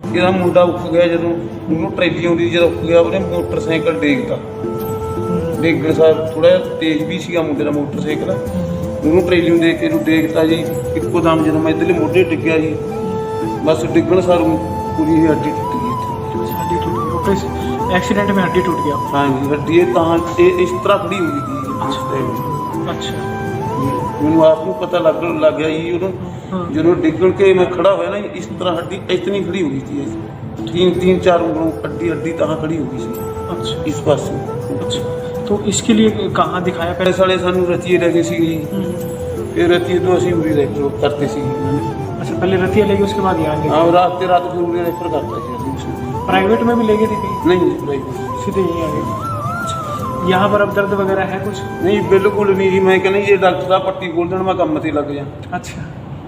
ਇਹਦਾ ਮੁੰਡਾ ਉੱਠ ਗਿਆ ਜਦੋਂ ਉਹਨੂੰ ਟਰੈਲੀ ਆਉਂਦੀ ਜਦੋਂ ਉੱਠ ਗਿਆ ਉਹਨੇ ਮੋਟਰਸਾਈਕਲ ਡੇਗਤਾ ਡੇਗਣ ਸਾਰ ਥੋੜਾ ਤੇਜ਼ ਵੀ ਸੀਗਾ ਮੁੰਡੇ ਦਾ ਮੋਟਰਸਾਈਕਲ ਉਹਨੂੰ ਟਰੈਲੀ ਨੂੰ ਦੇਖ ਕੇ ਇਹਨੂੰ ਡੇਗਤਾ ਜੀ ਇੱਕੋ ਦਮ ਜਦੋਂ ਮੈਂ ਇੱਧਰਲੇ ਮੋਢੇ ਡਿੱਗਿਆ ਜੀ ਬਸ ਡਿੱਗਣ ਸਾਰ ਪੂਰੀ ਹੱਡੀ ਟੁੱਟ ਗਈ हड्डी टूट गई। एक्सीडेंट में हड्डी टूट गया। हाँ जी हड्डी ये ਤਾਂ ਇਸ ਤਰ੍ਹਾਂ ਖੜੀ ਹੋਈ ਸੀ अच्छा ਮੈਨੂੰ ਆਪ ਨੂੰ ਪਤਾ ਲੱਗ ਗਿਆ ਜੀ ਉਹਨੂੰ ਜਦੋਂ ਡਿੱਗਣ ਕੇ ਮੈਂ ਖੜਾ ਹੋਇਆ ਨਾ ਇਸ ਤਰ੍ਹਾਂ ਹੱਡੀ ਇਤਨੀ ਖੜੀ ਹੋ ਗਈ थी तीन चार ਉਂਗਲੋਂ हड्डी ਤਾਂ ਖੜੀ ਹੋ ਗਈ ਸੀ अच्छा इस पास अच्छा तो इसके लिए कहाँ दिखाया पहले साले सानू रतिये ले गए सी फिर रतिये तो असी उरी रेफर करते सी अच्छा पहले रतिया ले गए उसके बाद यहाँ हाँ रात के रात फिर उरी रेफर करता सी प्राइवेट में भी ले गए थे कहीं? नहीं प्राइवेट सीधे यहीं आ गए। अच्छा यहाँ पर अब दर्द वगैरह है कुछ? नहीं बिल्कुल नहीं जी मैं कहना ये डॉक्टर साहब पट्टी खोल देना मैं काम ते लग जा अच्छा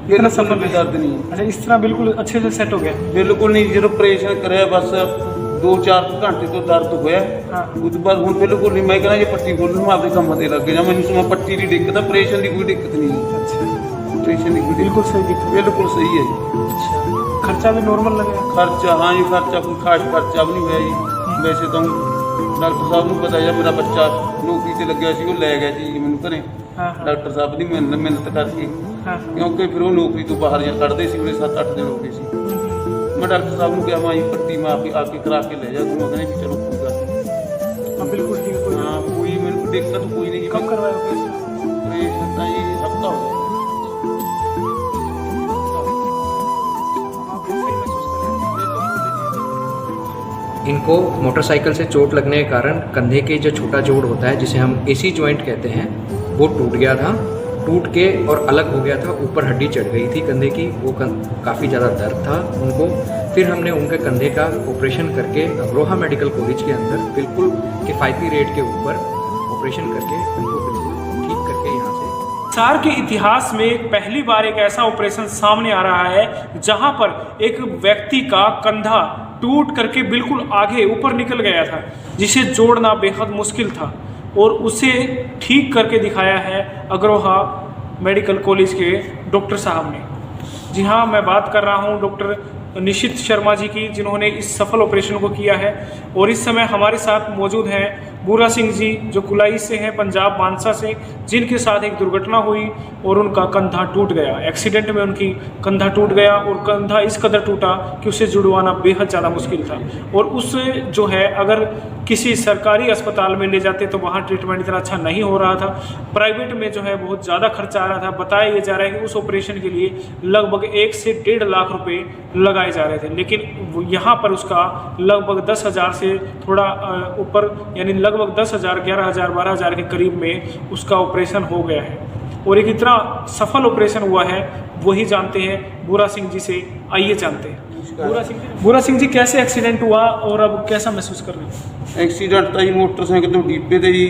इतना सफर में दर्द नहीं अच्छा इस तरह बिल्कुल अच्छे से सेट हो गया। बिल्कुल नहीं जो ऑपरेशन करे बस 2-4 घंटे तो दर्द होया उसके बाद हूँ बिल्कुल नहीं मैं कहना ये पट्टी खोल मैं आपके काम से लग गया मैंने सुना पट्टी की दिक्कत ऑपरेशन की कोई दिक्कत नहीं है। अच्छा ऑपरेशन की कोई बिल्कुल सही दिक्कत बिल्कुल सही है जी। अच्छा खर्चा भी नॉर्मल लगेगा? खर्चा हाँ जी खर्चा कोई खास खर्चा भी नहीं होया जी वैसे तो डॉक्टर साहब को पता है मेरा बच्चा नौकरी से लग्या सी वो लै गया जी मैनू घरे डॉक्टर साहब की मिहनत करके क्योंकि फिर वो नौकरी तो बाहर जा कढ़ते सी 7-8 दिन हो गए सी मैं डॉक्टर साहब को कहा मैं पट्टी में आके करा के ले जा दूँगा कहने भी चलो कोई गल हाँ बिल्कुल ठीक है कोई हाँ कोई मेरे दिक्कत कोई नहीं कब करवाया ऑपरेशन जी हफ्ता हो गया इनको मोटरसाइकिल से चोट लगने के कारण कंधे के जो छोटा जोड़ होता है जिसे हम एसी जॉइंट कहते हैं वो टूट गया था। टूट के और अलग हो गया था, ऊपर हड्डी चढ़ गई थी कंधे की, वो काफ़ी ज़्यादा दर्द था उनको। फिर हमने उनके कंधे का ऑपरेशन करके अग्रोहा मेडिकल कॉलेज के अंदर बिल्कुल किफ़ायती रेट के ऊपर ऑपरेशन करके उनको बिल्कुल ठीक करके यहाँ से सार के इतिहास में पहली बार एक ऐसा ऑपरेशन सामने आ रहा है जहां पर एक व्यक्ति का कंधा टूट करके बिल्कुल आगे ऊपर निकल गया था जिसे जोड़ना बेहद मुश्किल था और उसे ठीक करके दिखाया है अग्रोहा मेडिकल कॉलेज के डॉक्टर साहब ने। जी हाँ मैं बात कर रहा हूँ डॉक्टर निशित शर्मा जी की जिन्होंने इस सफल ऑपरेशन को किया है और इस समय हमारे साथ मौजूद हैं बूरा सिंह जी जो कुलाई से हैं पंजाब मानसा से जिनके साथ एक दुर्घटना हुई और उनका कंधा टूट गया। एक्सीडेंट में उनकी कंधा टूट गया और कंधा इस कदर टूटा कि उसे जुड़वाना बेहद ज़्यादा मुश्किल था और उस जो है अगर किसी सरकारी अस्पताल में ले जाते तो वहाँ ट्रीटमेंट इतना अच्छा नहीं हो रहा था। प्राइवेट में जो है बहुत ज़्यादा खर्चा आ रहा था। बताया ये जा रहा है कि उस ऑपरेशन के लिए लगभग 1 से 1.5 लाख रुपए लगाए जा रहे थे लेकिन यहाँ पर उसका लगभग 10,000 से थोड़ा ऊपर यानी लगभग 10,000, 11,000, 12,000 के करीब में उसका ऑपरेशन हो गया है और एक इतना सफल ऑपरेशन हुआ है वही जानते हैं बूरा सिंह जी से। आइए जानते हैं बूरा सिंह जी कैसे एक्सीडेंट हुआ और अब कैसा महसूस कर रहे हैं? एक्सीडेंट तो जी मोटरसाइकिल तो डिब्बे थे जी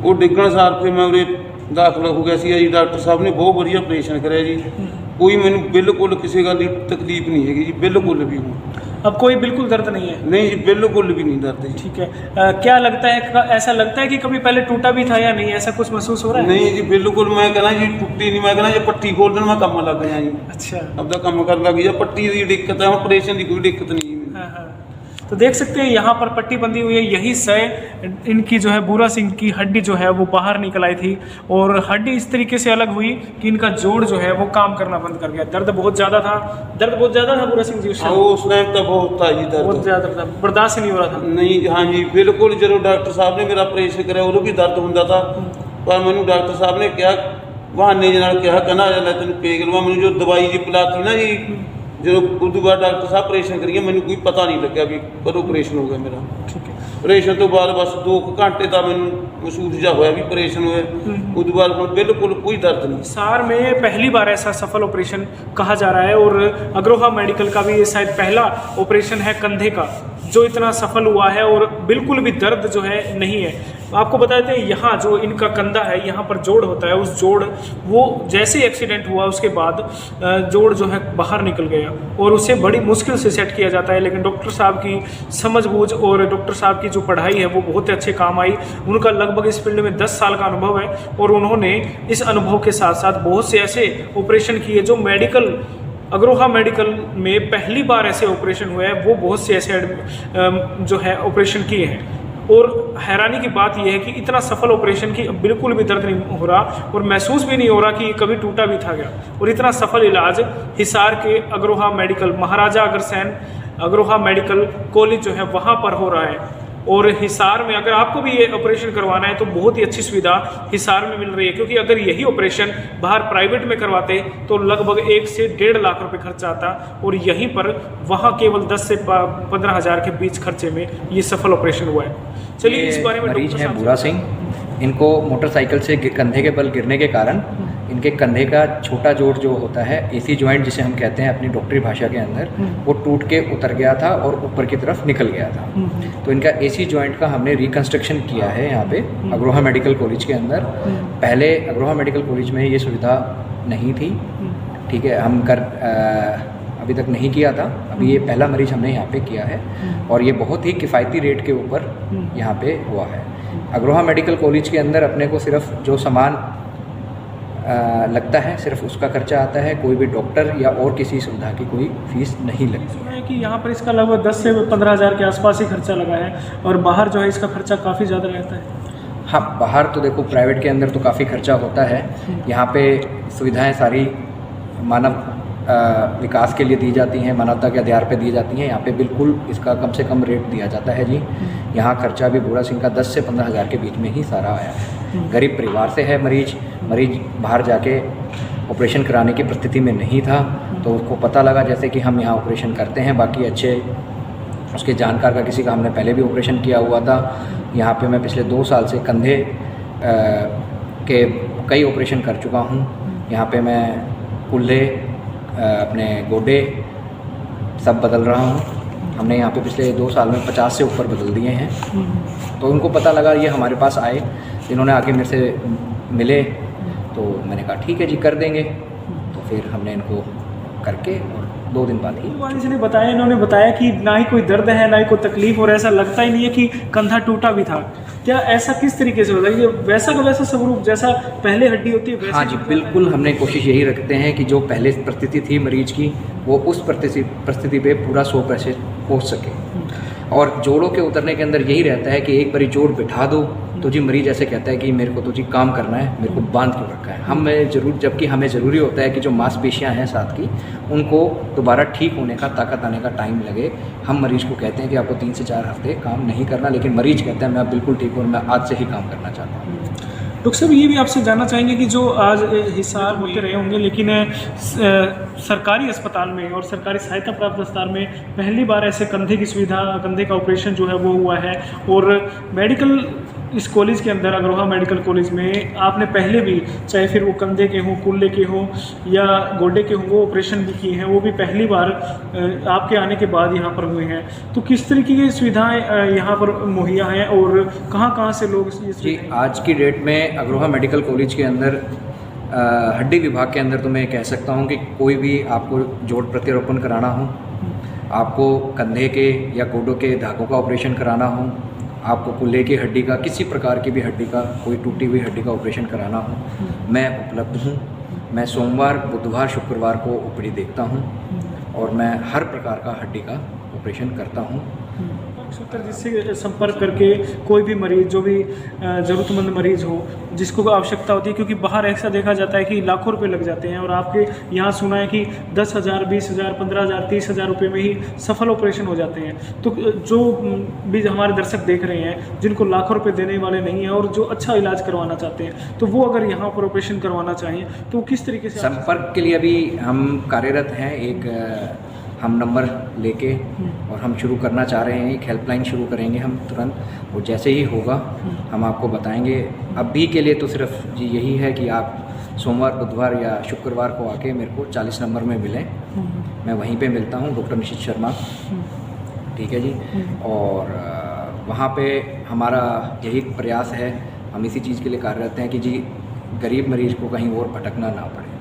वो डिगण सार फिर मैं उरे दाखिल हो गया जी। डॉक्टर साहब ने बहुत बढ़िया ऑपरेशन कराया जी कोई मैंने बिल्कुल किसी गल की तकलीफ नहीं है जी बिल्कुल भी हूँ अब कोई बिल्कुल दर्द नहीं है? नहीं जी बिल्कुल भी नहीं दर्द जी। ठीक है क्या लगता है ऐसा लगता है कि कभी पहले टूटा भी था या नहीं ऐसा कुछ महसूस हो रहा है? नहीं जी बिल्कुल मैं कहना जी टूटी नहीं मैं कहना जी पट्टी खोल देना मैं काम लग गया जी। अच्छा अब तो काम कर लग गया पट्टी की दिक्कत है ऑपरेशन की कोई दिक्कत नहीं है। हाँ हाँ तो देख सकते हैं यहाँ पर पट्टी बंधी हुई है यही से इनकी जो है बूरा सिंह की हड्डी जो है वो बाहर निकल आई थी और हड्डी इस तरीके से अलग हुई कि इनका जोड़ जो है वो काम करना बंद कर गया। दर्द बहुत ज़्यादा था बूरा सिंह जी उस टाइम तो बहुत था जी दर्द बहुत ज़्यादा था बर्दाश्त नहीं हो रहा था? नहीं हाँ जी बिल्कुल जो डॉक्टर साहब ने मेरा ऑपरेशन कराया उदों भी दर्द होंदा था पर मैंने डॉक्टर साहब ने क्या बहाने कहा कहना मैं तेन पेग लवा मैंने जो दवाई जी पिलाती ना जी जो उस बाद डॉक्टर साहब ऑपरेशन करिए मैंने कोई पता नहीं लग्या भी कदों ऑपरेशन हो गया मेरा। ठीक है ऑपरेशन तो बाद बस 2 घंटे तो मैं महसूस जा होया भी ऑपरेशन होया उस बाद बिल्कुल कोई दर्द नहीं। सार में पहली बार ऐसा सफल ऑपरेशन कहा जा रहा है और अग्रोहा मेडिकल का भी ये शायद पहला ऑपरेशन है कंधे का जो इतना सफल हुआ है और बिल्कुल भी दर्द जो है नहीं है। आपको बता देते हैं यहाँ जो इनका कंधा है यहाँ पर जोड़ होता है उस जोड़ वो जैसे एक्सीडेंट हुआ उसके बाद जोड़ जो है बाहर निकल गया और उसे बड़ी मुश्किल से सेट किया जाता है लेकिन डॉक्टर साहब की समझबूझ और डॉक्टर साहब की जो पढ़ाई है वो बहुत अच्छे काम आई। उनका लगभग इस फील्ड में 10 साल का अनुभव है और उन्होंने इस अनुभव के साथ साथ बहुत से ऐसे ऑपरेशन किए जो मेडिकल अग्रोहा मेडिकल में पहली बार ऐसे ऑपरेशन हुए हैं, वो बहुत से ऐसे जो है ऑपरेशन किए हैं। और हैरानी की बात यह है कि इतना सफल ऑपरेशन की बिल्कुल भी दर्द नहीं हो रहा और महसूस भी नहीं हो रहा कि कभी टूटा भी था क्या। और इतना सफल इलाज हिसार के Agroha medical, Maharaja Agrasen Agroha medical college जो है वहाँ पर हो रहा है। और हिसार में अगर आपको भी ये ऑपरेशन करवाना है तो बहुत ही अच्छी सुविधा हिसार में मिल रही है, क्योंकि अगर यही ऑपरेशन बाहर प्राइवेट में करवाते तो लगभग 1 से 1.5 लाख रुपए खर्चा आता, और यहीं पर वहाँ केवल 10 से 15 हज़ार के बीच खर्चे में ये सफल ऑपरेशन हुआ है। चलिए इस बारे में मरीज हैं बुरा सिंह। इनको मोटरसाइकिल से कंधे के बल गिरने के कारण इनके कंधे का छोटा जोड़ जो होता है, एसी जॉइंट जिसे हम कहते हैं अपनी डॉक्टरी भाषा के अंदर, वो टूट के उतर गया था और ऊपर की तरफ निकल गया था। तो इनका एसी जॉइंट का हमने रिकंस्ट्रक्शन किया है यहाँ पे अग्रोहा मेडिकल कॉलेज के अंदर। पहले अग्रोहा मेडिकल कॉलेज में ये सुविधा नहीं थी, ठीक है, हम अभी तक नहीं किया था। अभी ये पहला मरीज हमने यहाँ पे किया है और ये बहुत ही किफ़ायती रेट के ऊपर यहाँ पे हुआ है। अग्रोहा मेडिकल कॉलेज के अंदर अपने को सिर्फ जो सामान लगता है सिर्फ उसका खर्चा आता है, कोई भी डॉक्टर या और किसी सुविधा की कोई फीस नहीं लगती है। कि यहाँ पर इसका लगभग 10 से 15 हज़ार के आसपास ही खर्चा लगा है, और बाहर जो है इसका खर्चा काफ़ी ज़्यादा रहता है। हाँ, बाहर तो देखो प्राइवेट के अंदर तो काफ़ी खर्चा होता है। यहाँ पे सुविधाएं सारी मानव विकास के लिए दी जाती हैं, मानवता के आधार पे दी जाती हैं। यहाँ पे बिल्कुल इसका कम से कम रेट दिया जाता है जी। यहाँ खर्चा भी बूढ़ा सिंह का 10 से 15 हज़ार के बीच में ही सारा आया है। गरीब परिवार से है मरीज बाहर जाके ऑपरेशन कराने की परिस्थिति में नहीं था, तो उसको पता लगा जैसे कि हम यहाँ ऑपरेशन करते हैं। बाकी अच्छे उसके जानकार का किसी का हमने पहले भी ऑपरेशन किया हुआ था। यहाँ पे मैं पिछले 2 साल से कंधे के कई ऑपरेशन कर चुका हूँ। यहाँ पे मैं कुल्ले, अपने गोडे सब बदल रहा हूँ। हमने यहाँ पे पिछले 2 साल में 50 से ऊपर बदल दिए हैं। तो उनको पता लगा, ये हमारे पास आए, इन्होंने आके मेरे से मिले, तो मैंने कहा ठीक है जी कर देंगे। तो फिर हमने इनको करके और 2 दिन बाद ही ने बताया, इन्होंने बताया कि ना ही कोई दर्द है ना ही कोई तकलीफ, और ऐसा लगता ही नहीं है कि कंधा टूटा भी था। क्या ऐसा किस तरीके से होता है? ये वैसा का वैसा स्वरूप जैसा पहले हड्डी होती है वैसा? हाँ जी बिल्कुल, हमने कोशिश यही रखते हैं कि जो पहले परिस्थिति थी मरीज की वो उस परिस्थिति पे पूरा 100% पहुँच सके। और जोड़ों के उतरने के अंदर यही रहता है कि एक बारी जोड़ बिठा दो तो जी मरीज ऐसे कहता है कि मेरे को तो जी काम करना है, मेरे को बांध के रखा है। हमें जरूर, जबकि हमें ज़रूरी होता है कि जो मांसपेशियां हैं साथ की उनको दोबारा ठीक होने का, ताकत आने का टाइम लगे। हम मरीज को कहते हैं कि आपको 3 से 4 हफ्ते काम नहीं करना, लेकिन मरीज कहता है मैं बिल्कुल ठीक हूँ और मैं आज से ही काम करना चाहता हूँ। डॉक्टर साहब, ये भी आपसे जानना चाहेंगे कि जो आज हिसार होते रहे होंगे, लेकिन सरकारी अस्पताल में और सरकारी सहायता प्राप्त अस्पताल में पहली बार ऐसे कंधे की सुविधा, कंधे का ऑपरेशन जो है वो हुआ है। और मेडिकल इस कॉलेज के अंदर, अग्रोहा मेडिकल कॉलेज में आपने पहले भी, चाहे फिर वो कंधे के हों, कुल्ले के हों या गोडे के हों, वो ऑपरेशन भी किए हैं, वो भी पहली बार आपके आने के बाद यहाँ पर हुए हैं। तो किस तरीके की सुविधाएं यहाँ पर मुहैया हैं और कहाँ से लोग जी? आज की डेट में अग्रोहा मेडिकल कॉलेज के अंदर हड्डी विभाग के अंदर तो मैं कह सकता हूँ कि कोई भी आपको जोड़ प्रत्यारोपण कराना हो, आपको कंधे के या गोडों के धागों का ऑपरेशन कराना हो, आपको कुल्ले की हड्डी का, किसी प्रकार की भी हड्डी का, कोई टूटी हुई हड्डी का ऑपरेशन कराना हो, मैं उपलब्ध हूँ। मैं सोमवार, बुधवार, शुक्रवार को ओपीडी देखता हूँ और मैं हर प्रकार का हड्डी का ऑपरेशन करता हूँ। जिससे संपर्क करके कोई भी मरीज, जो भी ज़रूरतमंद मरीज हो जिसको आवश्यकता होती है, क्योंकि बाहर ऐसा देखा जाता है कि लाखों रुपए लग जाते हैं, और आपके यहाँ सुना है कि 10,000, 20,000, 15,000, 30,000 रुपये में ही सफल ऑपरेशन हो जाते हैं। तो जो भी हमारे दर्शक देख रहे हैं जिनको लाखों रुपये देने वाले नहीं हैं और जो अच्छा इलाज करवाना चाहते हैं, तो वो अगर यहाँ पर ऑपरेशन करवाना चाहें तो किस तरीके से? संपर्क के लिए अभी हम कार्यरत हैं, एक हम नंबर लेके और हम शुरू करना चाह रहे हैं, एक हेल्पलाइन शुरू करेंगे हम तुरंत, और जैसे ही होगा हम आपको बताएंगे। अभी के लिए तो सिर्फ जी यही है कि आप सोमवार, बुधवार या शुक्रवार को आके मेरे को 40 नंबर में मिलें। मैं वहीं पे मिलता हूँ, डॉक्टर निशित शर्मा, ठीक है जी। और वहाँ पे हमारा यही प्रयास है, हम इसी चीज़ के लिए कार्यरत हैं कि जी गरीब मरीज को कहीं और भटकना ना पड़े।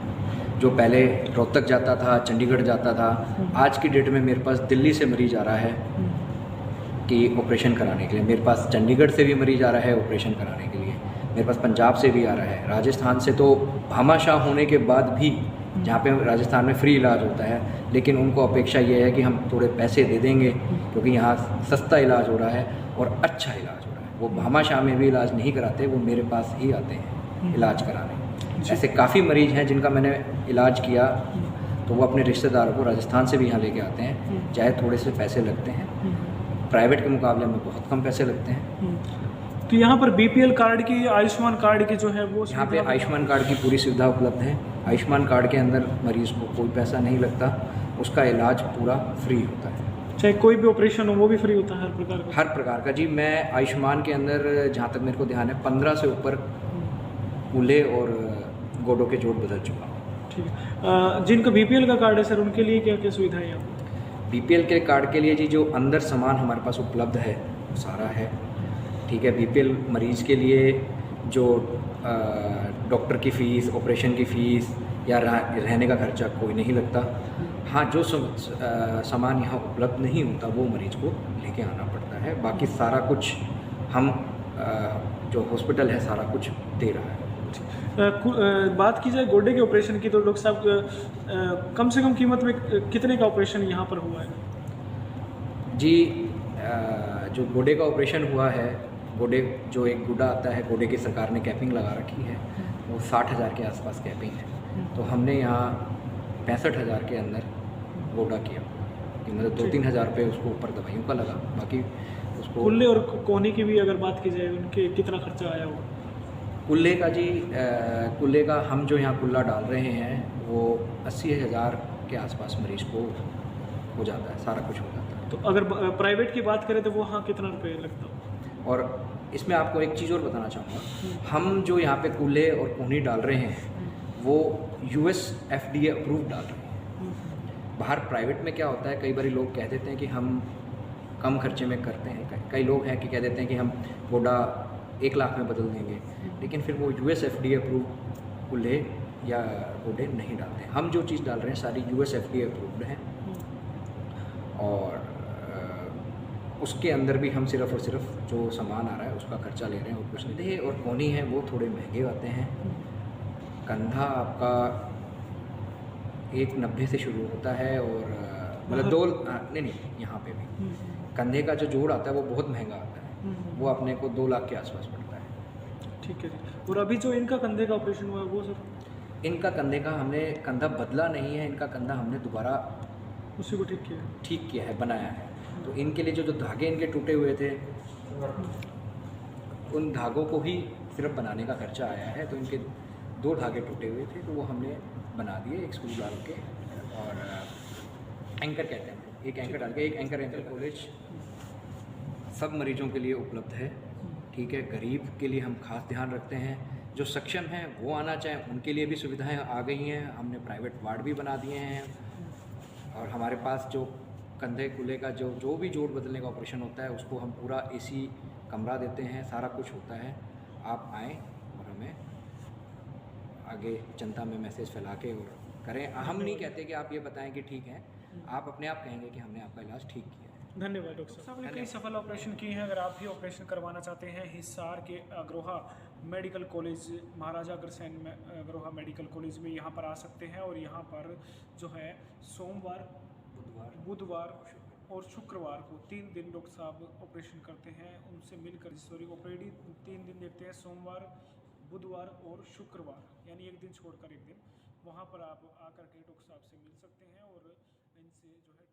जो पहले रोहतक जाता था, चंडीगढ़ जाता था, आज की डेट में मेरे पास दिल्ली से मरीज आ रहा है कि ऑपरेशन कराने के लिए, मेरे पास चंडीगढ़ से भी मरीज आ रहा है ऑपरेशन कराने के लिए, मेरे पास पंजाब से भी आ रहा है, राजस्थान से। तो भामाशाह होने के बाद भी जहाँ पे राजस्थान में फ्री इलाज होता है, लेकिन उनको अपेक्षा ये है कि हम थोड़े पैसे दे देंगे क्योंकि यहाँ सस्ता इलाज हो रहा है और अच्छा इलाज हो रहा है। वो भामाशाह में भी इलाज नहीं कराते, वो मेरे पास ही आते हैं इलाज कराने। ऐसे काफ़ी मरीज हैं जिनका मैंने इलाज किया तो वो अपने रिश्तेदारों को राजस्थान से भी यहाँ लेके आते हैं, चाहे थोड़े से पैसे लगते हैं, प्राइवेट के मुकाबले में बहुत कम पैसे लगते हैं। तो यहाँ पर BPL कार्ड की, आयुष्मान कार्ड की जो है वो यहाँ पे आयुष्मान कार्ड की पूरी सुविधा उपलब्ध है। आयुष्मान कार्ड के अंदर मरीज को कोई पैसा नहीं लगता, उसका इलाज पूरा फ्री होता है। चाहे कोई भी ऑपरेशन हो वो भी फ्री होता है हर प्रकार का? हर प्रकार का जी। मैं आयुष्मान के अंदर जहाँ तक मेरे को ध्यान है 15 से ऊपर कूल्हे और गोडों के जोड़ बदल चुका हूँ। ठीक है। जिनका BPL का कार्ड है सर, उनके लिए क्या क्या सुविधा है यहाँ पर? BPL के कार्ड के लिए जी जो अंदर सामान हमारे पास उपलब्ध है वो सारा है, ठीक है। BPL मरीज के लिए जो डॉक्टर की फ़ीस, ऑपरेशन की फ़ीस या रहने का खर्चा कोई नहीं लगता। हाँ, जो सामान यहाँ उपलब्ध नहीं होता वो मरीज को लेके आना पड़ता है। बाकी सारा कुछ हम जो हॉस्पिटल है सारा कुछ दे रहा है। बात की जाए गोडे के ऑपरेशन की तो डॉक्टर साहब कम से कम कीमत में कितने का ऑपरेशन यहाँ पर हुआ है? जी, जो गोडे का ऑपरेशन हुआ है, गोडे जो एक गुड्डा आता है, गोडे की सरकार ने कैपिंग लगा रखी है, वो 60,000 के आसपास कैपिंग है। तो हमने यहाँ 65,000 के अंदर गोडा किया कि मतलब 2-3 हज़ार रुपये उसको ऊपर दवाइयों का लगा। बाकी उसको कुल्ले और कोहनी की भी अगर बात की जाए, उनके कितना खर्चा आया होगा? कुल्ले का जी, कुल्ले का हम जो यहाँ कुल्ला डाल रहे हैं वो 80,000 के आसपास मरीज को हो जाता है, सारा कुछ हो जाता है। तो अगर प्राइवेट की बात करें तो वो हाँ कितना रुपये लगता है? और इसमें आपको एक चीज़ और बताना चाहूँगा, हम जो यहाँ पे कुल्ले और कोहनी डाल रहे हैं वो US FDA अप्रूव डाल रहे हैं। बाहर प्राइवेट में क्या होता है, कई बार लोग कह देते हैं कि हम कम खर्चे में करते हैं, कई लोग हैं कि कह देते हैं कि हम गोडा 1 लाख में बदल देंगे, लेकिन फिर वो US FDA अप्रूव कुल्हे या गोडे नहीं डालते हैं। हम जो चीज़ डाल रहे हैं सारी US FDA अप्रूव्ड है और उसके अंदर भी हम सिर्फ और सिर्फ जो सामान आ रहा है उसका खर्चा ले रहे हैं और कुछ नहीं। देखिए, और कोहनी है वो थोड़े महंगे आते हैं। कंधा आपका 190 से शुरू होता है और मतलब नहीं यहाँ पे भी कंधे का जो जोड़ आता है वो बहुत महंगा आता है, वो अपने को 2 लाख के आसपास पड़ता है। ठीक है जी। और अभी जो इनका कंधे का ऑपरेशन हुआ है वो सर? इनका कंधे का हमने कंधा बदला नहीं है, इनका कंधा हमने दोबारा उसी को ठीक किया है, बनाया है। तो इनके लिए जो धागे इनके टूटे हुए थे उन धागों को ही सिर्फ बनाने का खर्चा आया है। तो इनके 2 धागे टूटे हुए थे तो वो हमने बना दिए, एक स्क्रू डाल के और एंकर कहते हैं, एक एंकर डाल के। एक एंकर कॉलेज सब मरीजों के लिए उपलब्ध है, ठीक है। गरीब के लिए हम खास ध्यान रखते हैं, जो सक्षम हैं वो आना चाहें उनके लिए भी सुविधाएं आ गई हैं। हमने प्राइवेट वार्ड भी बना दिए हैं और हमारे पास जो कंधे कुल्हे का जो भी जोड़ बदलने का ऑपरेशन होता है उसको हम पूरा AC कमरा देते हैं, सारा कुछ होता है। आप आएँ और हमें आगे जनता में मैसेज फैला के और करें। हम नहीं कहते कि आप ये बताएं कि ठीक है, आप अपने आप कहेंगे कि हमने आपका इलाज ठीक किया है। धन्यवाद डॉक्टर साहब। हमने कई सफल ऑपरेशन किए हैं। अगर आप भी ऑपरेशन करवाना चाहते हैं, हिसार के अग्रोहा मेडिकल कॉलेज, महाराजा अग्रसेन में अग्रोहा मेडिकल कॉलेज में यहाँ पर आ सकते हैं। और यहाँ पर जो है सोमवार, बुधवार और शुक्रवार को 3 दिन डॉक्टर साहब ऑपरेशन करते हैं। उनसे मिलकर OPD 3 दिन देखते हैं, सोमवार, बुधवार और शुक्रवार, यानी एक दिन छोड़कर एक दिन। वहाँ पर आप आकर के डॉक्टर साहब से मिल सकते हैं और इनसे जो है